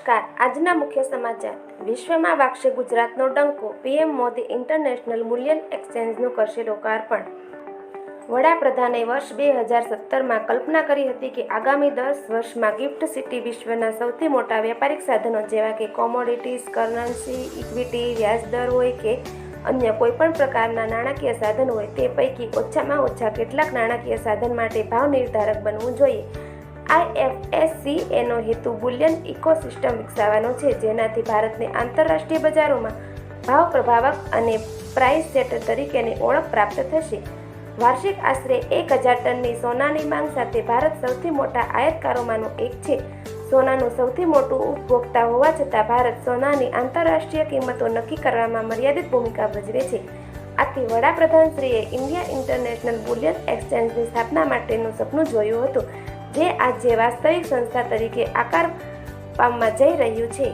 નમસ્કાર. આજના મુખ્ય સમાચાર. વિશ્વમાં વાગશે ગુજરાતનો ડંકો. પીએમ મોદી ઇન્ટરનેશનલ બુલિયન એક્સચેન્જનું કરશે લોકાર્પણ. વડાપ્રધાને વર્ષ 2017માં કલ્પના કરી હતી કે આગામી 10 વર્ષમાં ગિફ્ટ સિટી વિશ્વના સૌથી મોટા વ્યાપારિક સાધનો જેવા કે કોમોડિટીઝ, કરન્સી, ઇક્વિટી, વ્યાજદર હોય કે અન્ય કોઈપણ પ્રકારના નાણાકીય સાધન હોય તે પૈકી ઓછામાં ઓછા કેટલાક નાણાકીય સાધન માટે ભાવ નિર્ધારક બનવું જોઈએ. IFSCનો હેતુ બુલિયન ઇકોસિસ્ટમ વિકસાવવાનો છે, જેનાથી ભારતને આંતરરાષ્ટ્રીય બજારોમાં ભાવ પ્રભાવક અને પ્રાઇસ સેટર તરીકેની ઓળખ પ્રાપ્ત થશે. વાર્ષિક આશરે 1000 ટનની સોનાની માંગ સાથે ભારત સૌથી મોટા આયાતકારોમાંનું એક છે. સોનાનું સૌથી મોટું ઉપભોક્તા હોવા છતાં ભારત સોનાની આંતરરાષ્ટ્રીય કિંમતો નક્કી કરવામાં મર્યાદિત ભૂમિકા ભજવે છે. આથી વડાપ્રધાનશ્રીએ ઇન્ડિયા ઇન્ટરનેશનલ બુલિયન એક્સચેન્જની સ્થાપના માટેનું સપનું જોયું હતું, જે આજે વાસ્તવિક સંસ્થા તરીકે આકાર પામવા જઈ રહ્યું છે.